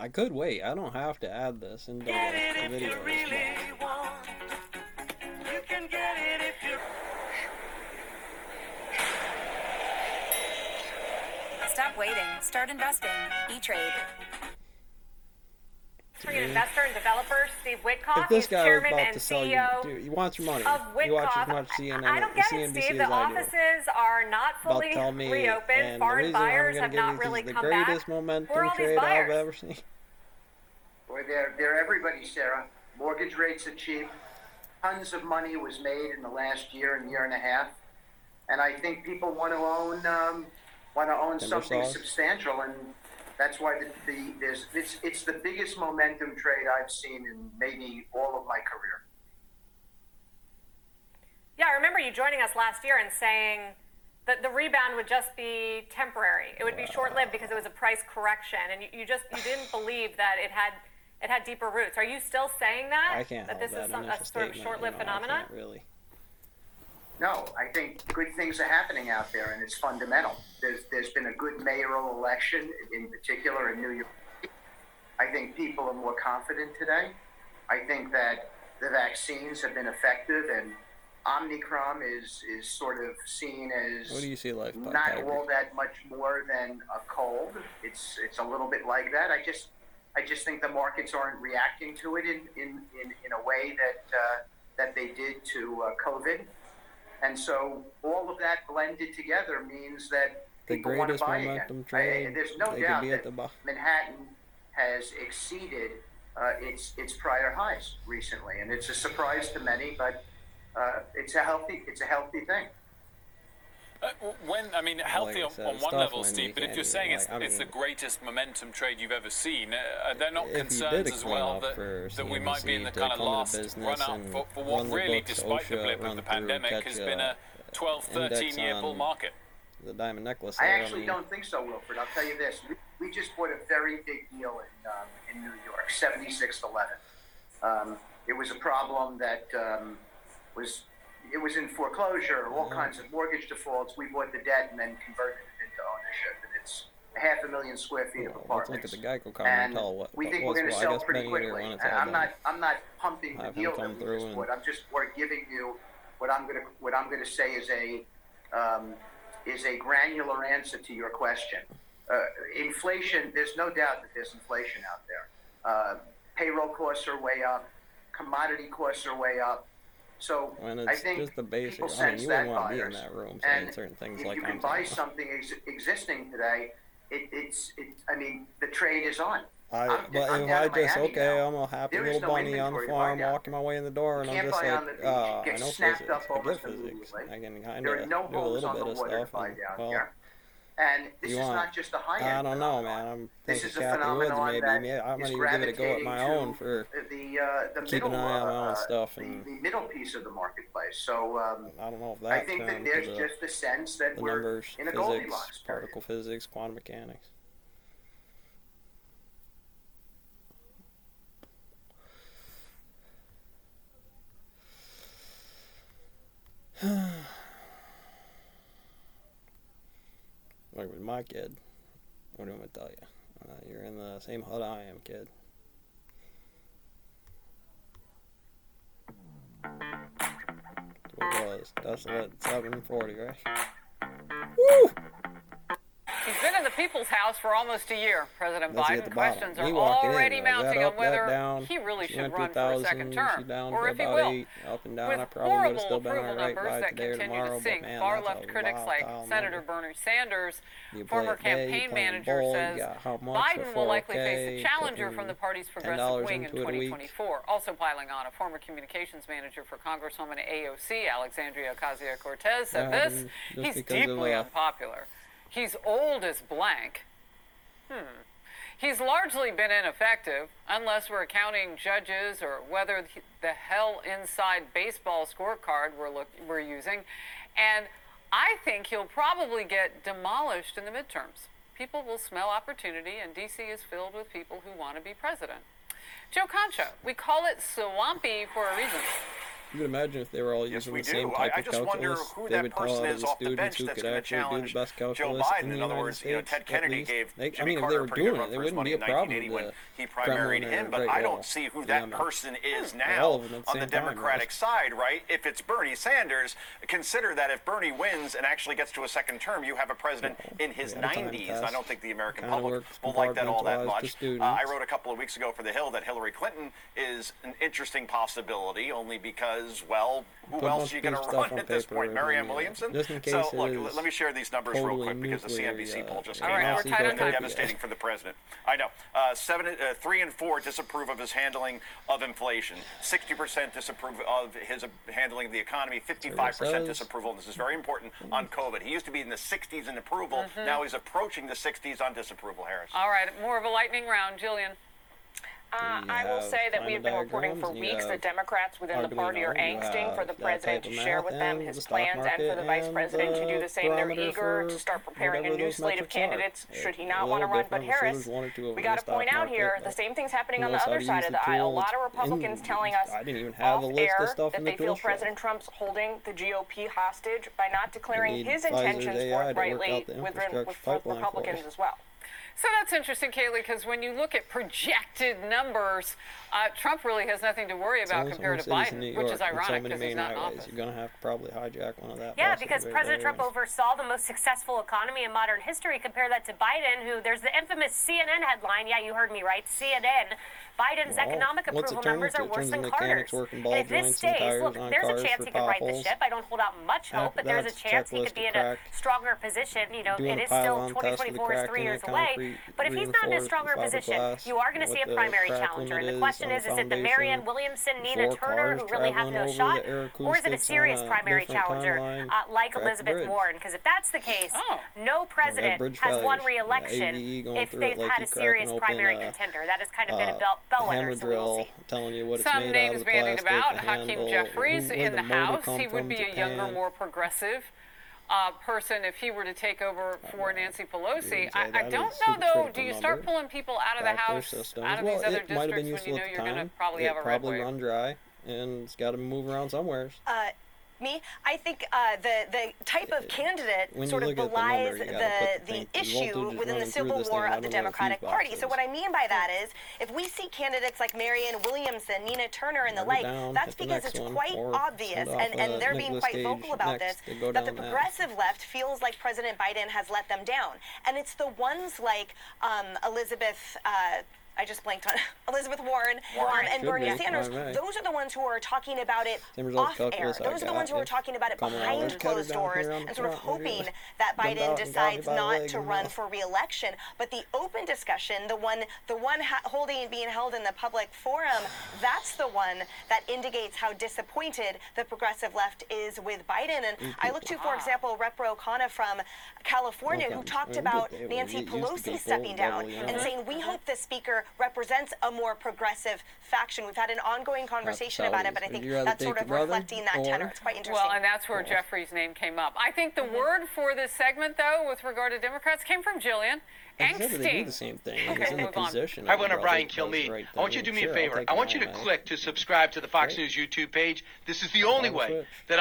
I could wait. I don't have to add this into the video this much. You can get it if you Stop waiting. Start investing. E-Trade. Investor and developer Steve Witkoff. If this He's guy was chairman about and to sell you, CEO dude, he wants your money. of You watch as Witkoff. much CNN, I don't get it, CNBC Steve. as The I do. offices are not About fully to tell me, reopened. and the Foreign reason I'm buyers gonna have give not you really the come greatest back. momentum Where are all these trade I've buyers? ever seen. Boy, they're everybody, Sarah. Mortgage rates are cheap. Tons of money was made in the last year and year and a half, and I think people want to own something sauce. substantial, and that's why it's the biggest momentum trade I've seen in maybe all of my career. Yeah, I remember you joining us last year and saying that the rebound would just be temporary. It would be short-lived because it was a price correction, and you didn't believe that it had deeper roots. Are you still saying that? I can't that hold this that is a initial sort of statement, short-lived I phenomenon? can't really. No, I think good things are happening out there, and it's fundamental. There's been a good mayoral election, in particular in New York. I think people are more confident today. I think that the vaccines have been effective, and Omicron is sort of seen as What do you see life by not Tiger? all that much more than a cold. It's a little bit like that. I just think the markets aren't reacting to it in a way that they did to COVID. And so all of that blended together means that The people want to greatest buy momentum again. trade. There's no They doubt could be at that the Manhattan has exceeded its prior highs recently, and it's a surprise to many, but it's a healthy thing. Healthy Like I said, on it's one tough level, when Steve, you but if can't you're even, saying like, I it's the mean- greatest momentum trade you've ever seen, are there not If you concerns did a as well cleanup for that we might be in the CNBC kind to of come to last business run-up and for run what the really, books, despite the OSHA, blip run of the through, pandemic, catch has been a 12, index 13-year bull on market? the diamond necklace. I there, actually don't think so, Wilfred. I'll tell you this. We just bought a very big deal in New York, 7611. It was a problem that was in foreclosure, all kinds of mortgage defaults. We bought the debt and then converted it into ownership, and it's 500,000 square feet of Let's apartments. look at the Geico comment and tell what we think was. we're going to Well, I sell guess pretty Benny Hitter quickly. wanted to I'm tell not pumping the Have him deal come that we through just and- bought. I'm just giving you what I'm going to say is a granular answer to your question. Inflation. There's no doubt that there's inflation out there. Payroll costs are way up. Commodity costs are way up. So When I it's think just the basic. people I mean, sense you that wouldn't want to be in buyers. that room saying And certain things if like you can I'm buy saying. something existing today, I mean, the trade is on. But I'm if down I in just Miami now. I'm a happy There is little no bunny on the inventory to farm, buy down. walking my way in the door, and You I'm can't just buy like, on the beach. I Get know snapped physics, up I get almost physics. immediately. I can kind There of are no do a holes little on bit the of water to stuff. buy And, down well, here. And this you is want- not just a high-end I don't know, phenomenon. man. I'm This thinking is a Kathy Woods phenomenon maybe. that I might is even give it a go at gravitating my to own for the keeping middle, an eye on my own stuff. the And middle piece of the marketplace. So I don't know if I that think that turned there's to just a sense that the we're numbers, in a physics, Goldilocks period. particle physics, quantum mechanics. Like with my kid, what do I want to tell you? You're in the same hood I am, kid. That's what it was. That's what 740, right? Woo! He's been in the People's House for almost a year, President Let's get Biden. the bottom. Questions Me are walking in, already like, mounting that on up, whether that down. he really She should went run to for a 1,000, second term, she down or to if he about will. 8, up and down. With I probably would have horrible still been approval alright numbers by that today or continue tomorrow, to but sink man, far that's left a critics like volatile Senator number. Bernie Sanders, You play former it big, you campaign play it manager, bold, says you got how much Biden for will likely 4K, face a challenger putting from the party's progressive $10 wing in into it a week. 2024. Also piling on, a former communications manager for Congresswoman AOC, Alexandria Ocasio-Cortez, said Yeah, this: just he's because of, deeply unpopular. He's old as blank. He's largely been ineffective, unless we're counting judges or whether the hell inside baseball scorecard we're using. And I think he'll probably get demolished in the midterms. People will smell opportunity, and D.C. is filled with people who want to be president. Joe Concha, we call it swampy for a reason. You could imagine if they were all Yes, using we the same do. type I of just wonder calculus. who They that would tell person all is the off the students bench who that's could going to actually do the challenge best Joe calculus Biden. in the In other United words, States, Ted at Kennedy least. gave I Jimmy mean, if Carter they a were pretty good doing run it, it for his wouldn't money be in a problem 1980 when with he the primaried Kremlin him, or but Great I Wall. don't see who Yeah, that no. person is All now of them at the on the same time, Democratic right? side, right? If it's Bernie Sanders, consider that if Bernie wins and actually gets to a second term, you have a president in his we had a time 90s. And I test. don't think the American Kinda public works will like that all that compartmentalized to much. students. I wrote a couple of weeks ago for The Hill that Hillary Clinton is an interesting possibility, only because, well, who Put a else bunch are you of going big to stuff run on at this paper point? and Marianne then, Williamson? just in case So, it look, is let me share these numbers real totally quick because the nuclear, CNBC poll just All came right, out. we're tight on time. Devastating for the president. I know. 3 and 4 disapprove of his handling of inflation. 60% disapprove of his handling of the economy. 55% says. disapproval. And this is very important on COVID. He used to be in the 60s in approval. Now he's approaching the 60s on disapproval, Harris. All right, more of a lightning round, Jillian. I will have say that we have been climate reporting for diagrams, you weeks have that Democrats within the arguably party are no, you angsting for the have that president type to of share math with them and his the stock plans and for the market vice and president to do the same. They're barometer eager for to start preparing a whatever new those slate of metrics are. candidates should he A not want to little run. But different. I'm sure Harris, there's one or two of we them in got the to point stock out here market, the but same thing's happening on who the knows how other to side use of the the aisle. A tool lot of Republicans in- telling us I didn't even have a off list of air stuff that in they the feel tool shed. President Trump's holding the GOP hostage by not declaring need his Pfizer's intentions AI to work forthrightly out the with infrastructure pipeline for Republicans us. as well. So that's interesting, Kaylee, because when you look at projected numbers, Trump really has nothing to worry about It's compared to only cities in Biden, New which York is with so ironic many because he's main not in highways. office. You're gonna have to probably hijack one of that. Yeah, bus because every President day Trump or- oversaw the most successful economy in modern history. Compare that to Biden, who there's the infamous CNN headline. Yeah, you heard me right. CNN. Biden's Well, economic what's approval it turn numbers to? are It worse turns than into Carter's. mechanics working ball If this joints and stays, tires look, on there's a cars chance for he could right the potholes. ship. I don't hold out much hope, but there's a That's chance he checklist could be to in a crack. stronger position. You know, Doing it a is still pylon test with the 2024 is 3 cracking years of away. concrete But if he's not in a reinforced stronger position, fiberglass, you are going to see a what the primary crack challenger. limit And the is question on is the it the foundation, Marianne Williamson, Nina 4 Turner, who cars really have traveling no over shot, the air or is it a acoustics serious on a primary different challenger timeline, like crack Elizabeth bridge. Warren? Because if that's the case, Oh. no president bridge has won failures. re-election AVE going if through they've it like had you a cracking serious open primary a, contender. That has kind of been a hammer bellwether, so we'll drill see. telling you what it's Some made out names of the bandied plastic, about. the Hakeem handle, Jeffries where in the motor House. come He would from, be a younger, Japan. more progressive person if he were to take over for Nancy Pelosi. You'd say I that don't is know, super though. critical Do you start number. pulling people out of the Crack their House, systems. out of Well, these other it might have been districts when useful you know at the you're going to time. probably It have a red probably wave? run dry, and it's got to move around somewhere. Me, I think the type of candidate When you sort of look at the belies number, you gotta put the the issue voltage within the running through civil this war thing. I of the don't know what a Democratic fuse Party. box So is. what I mean by that is, if we see candidates like Marianne Williamson, Nina Turner, and the Mark like, it down, that's hit the because next it's one, quite or obvious, send off and they're being Nicolas quite Cage vocal about next this, to go that the down that. progressive left feels like President Biden has let them down. And it's the ones like Elizabeth. I just blanked on Elizabeth Warren, and Should Bernie be. Sanders. Right. Those are the ones who are talking about it Same result off air. calculus I Those are the got. ones who are If talking about it Kamala behind Harris cut her closed down doors here on the and sort of front, hoping really that jumped Biden out and got me decides by the not leg to and run left. for re-election. But the open discussion, the one being held in the public forum, that's the one that indicates how disappointed the progressive left is with Biden. And I look to, for example, Rep. O'Connor from California, who talked about Nancy Pelosi stepping down and saying, we hope the speaker represents a more progressive faction. We've had an ongoing conversation about it, but I Would think you rather that's take sort your of brother reflecting that tenor. or- It's quite interesting. Well, and that's where Jeffrey's name came up. I think the word for this segment, though, with regard to Democrats, came from Jillian. Except they do Angsty. the same thing. Okay, He's in the move on. position. Hi, of everyone. the I'm Brian brother that does the Kilmeade. right I want you thing. to do me Sure, a I'll favor. take I an want you eye to on it. click to subscribe to the Fox Right. News YouTube page. This is the only way switch. that